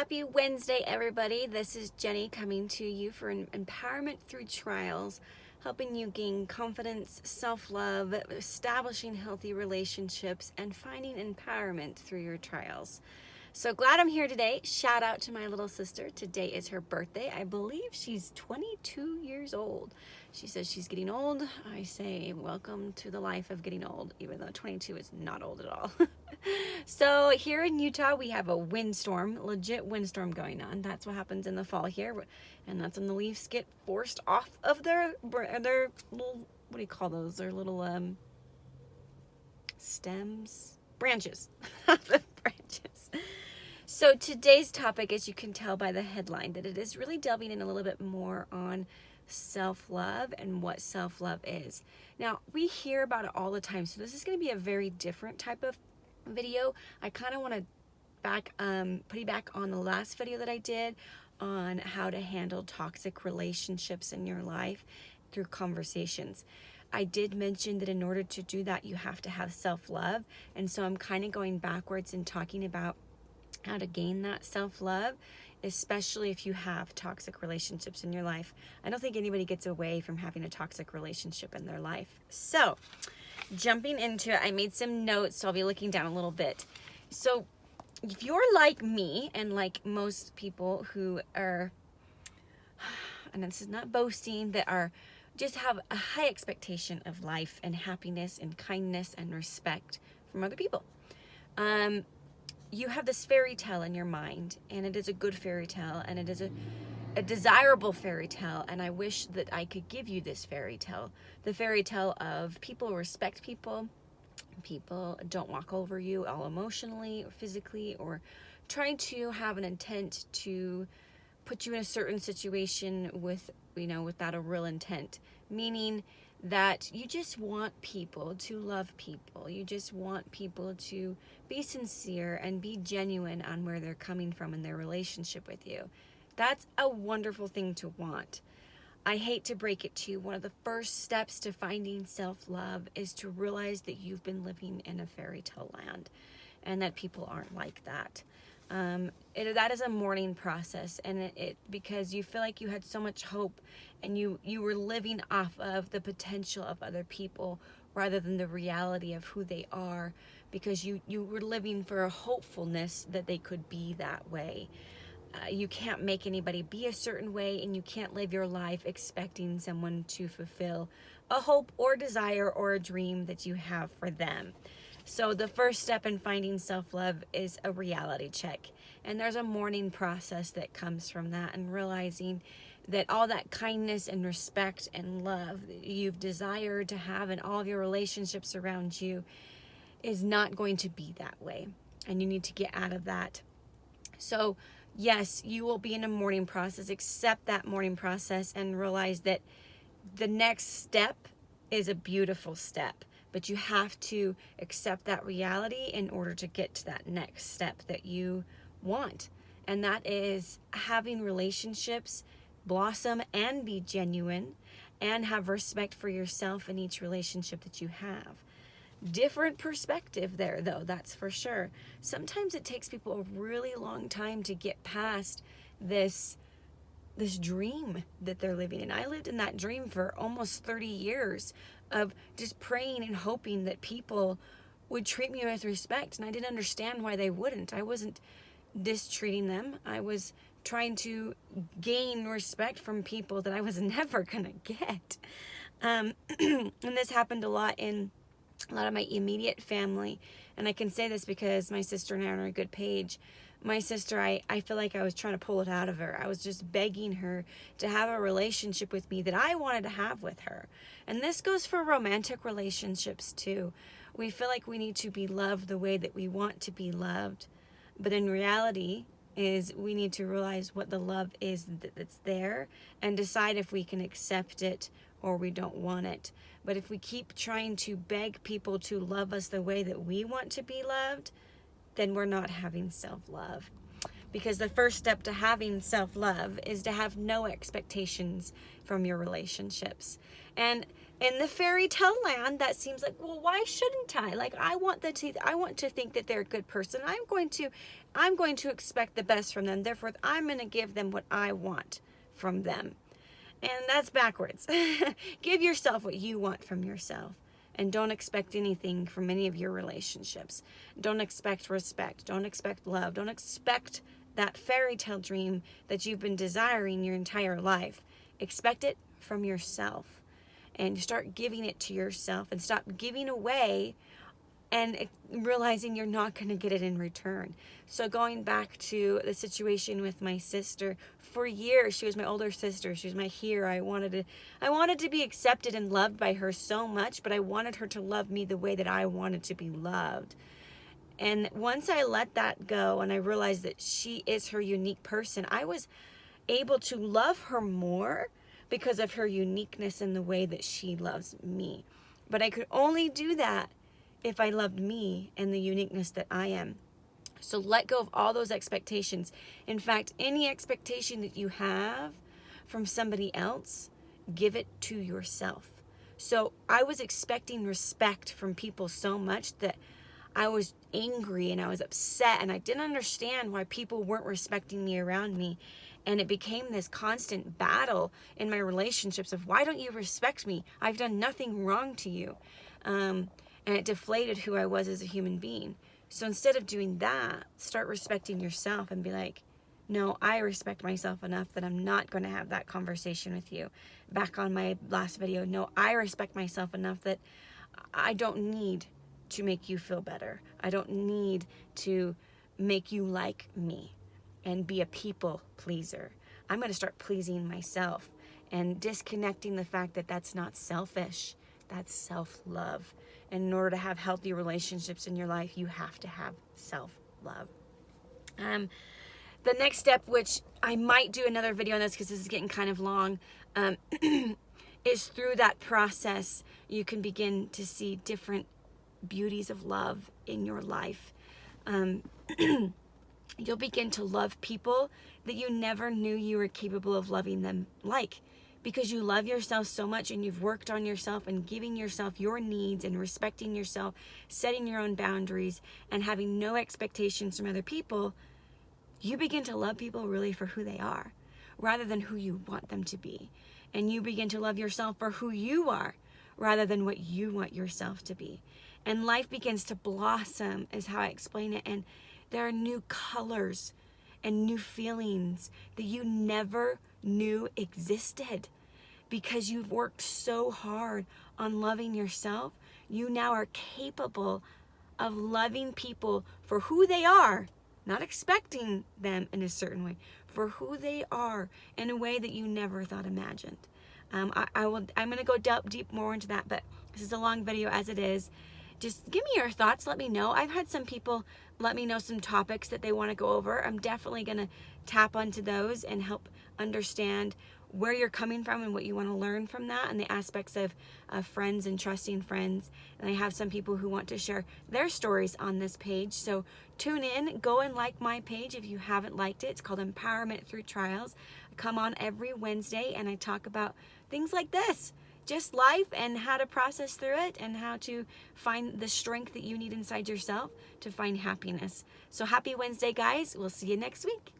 Happy Wednesday, everybody. This is Jenny coming to you for an empowerment through trials, helping you gain confidence, self-love, establishing healthy relationships, and finding empowerment through your trials. So glad I'm here today. Shout out to my little sister. Today is her birthday. I believe she's 22 years old. She says she's getting old. I say welcome to the life of getting old, even though 22 is not old at all. So here in Utah, we have a windstorm, legit windstorm going on. That's what happens in the fall here. And that's when the leaves get forced off of their little, what do you call those? Their little stems? Branches. Branches. So today's topic, as you can tell by the headline, that it is really delving in a little bit more on self-love and what self-love is. Now, we hear about it all the time, so this is going to be a very different type of video. I kind of want to piggyback on the last video that I did on how to handle toxic relationships in your life through conversations. I did mention that in order to do that, you have to have self-love, and so I'm kind of going backwards and talking about how to gain that self-love, especially if you have toxic relationships in your life. I don't think anybody gets away from having a toxic relationship in their life. So, jumping into it, I made some notes, so I'll be looking down a little bit. So, if you're like me, and like most people who are, and this is not boasting, that are just have a high expectation of life and happiness and kindness and respect from other people. You have this fairy tale in your mind, and it is a good fairy tale, and it is a desirable fairy tale, and I wish that I could give you this fairy tale. The fairy tale of people respect people, people don't walk over you all emotionally or physically, or trying to have an intent to put you in a certain situation without a real intent, meaning that you just want people to love people. You just want people to be sincere and be genuine on where they're coming from in their relationship with you. That's a wonderful thing to want. I hate to break it to you. One of the first steps to finding self-love is to realize that you've been living in a fairy tale land and that people aren't like that. That is a mourning process, and it because you feel like you had so much hope and you were living off of the potential of other people rather than the reality of who they are, because you were living for a hopefulness that they could be that way. You can't make anybody be a certain way, and you can't live your life expecting someone to fulfill a hope or desire or a dream that you have for them. So the first step in finding self-love is a reality check. And there's a mourning process that comes from that, and realizing that all that kindness and respect and love that you've desired to have in all of your relationships around you is not going to be that way. And you need to get out of that. So yes, you will be in a mourning process. Accept that mourning process and realize that the next step is a beautiful step. But you have to accept that reality in order to get to that next step that you want. And that is having relationships blossom and be genuine, and have respect for yourself in each relationship that you have. Different perspective there, though, that's for sure. Sometimes it takes people a really long time to get past this dream that they're living in. I lived in that dream for almost 30 years of just praying and hoping that people would treat me with respect, and I didn't understand why they wouldn't. I wasn't mistreating them. I was trying to gain respect from people that I was never gonna get. And this happened a lot in a lot of my immediate family, and I can say this because my sister and I are on a good page. My sister, I feel like I was trying to pull it out of her. I was just begging her to have a relationship with me that I wanted to have with her. And this goes for romantic relationships too. We feel like we need to be loved the way that we want to be loved. But in reality is we need to realize what the love is that's there and decide if we can accept it or we don't want it. But if we keep trying to beg people to love us the way that we want to be loved, then we're not having self-love. Because the first step to having self-love is to have no expectations from your relationships. And in the fairy tale land, that seems like, well, why shouldn't I? Like, I want to think that they're a good person. I'm going to I'm going to expect the best from them. Therefore, I'm going to give them what I want from them. And that's backwards. Give yourself what you want from yourself. And don't expect anything from any of your relationships. Don't expect respect. Don't expect love. Don't expect that fairy tale dream that you've been desiring your entire life. Expect it from yourself. And start giving it to yourself. And stop giving away and realizing you're not going to get it in return. So going back to the situation with my sister, for years she was my older sister. She was my hero. I wanted to be accepted and loved by her so much, but I wanted her to love me the way that I wanted to be loved. And once I let that go and I realized that she is her unique person, I was able to love her more because of her uniqueness in the way that she loves me. But I could only do that if I loved me and the uniqueness that I am. So let go of all those expectations. In fact, any expectation that you have from somebody else, give it to yourself. So I was expecting respect from people so much that I was angry and I was upset and I didn't understand why people weren't respecting me around me. And it became this constant battle in my relationships of, why don't you respect me? I've done nothing wrong to you. And it deflated who I was as a human being. So instead of doing that, start respecting yourself and be like, no, I respect myself enough that I'm not going to have that conversation with you. Back on my last video, no, I respect myself enough that I don't need to make you feel better. I don't need to make you like me and be a people pleaser. I'm going to start pleasing myself and disconnecting the fact that that's not selfish. That's self-love. And in order to have healthy relationships in your life, you have to have self-love. The next step, which I might do another video on this because this is getting kind of long, is through that process, you can begin to see different beauties of love in your life. You'll begin to love people that you never knew you were capable of loving them like. Because you love yourself so much and you've worked on yourself and giving yourself your needs and respecting yourself, setting your own boundaries and having no expectations from other people, you begin to love people really for who they are rather than who you want them to be. And you begin to love yourself for who you are rather than what you want yourself to be. And life begins to blossom is how I explain it. And there are new colors and new feelings that you never knew existed. Because you've worked so hard on loving yourself, you now are capable of loving people for who they are, not expecting them in a certain way, for who they are in a way that you never thought imagined. I'm going to go deep more into that, but this is a long video as it is. Just give me your thoughts. Let me know. I've had some people let me know some topics that they want to go over. I'm definitely going to tap onto those and help understand where you're coming from and what you want to learn from that and the aspects of friends and trusting friends. And I have some people who want to share their stories on this page. So tune in, go and like my page if you haven't liked it. It's called Empowerment Through Trials. I come on every Wednesday and I talk about things like this. Just life and how to process through it and how to find the strength that you need inside yourself to find happiness. So happy Wednesday, guys. We'll see you next week.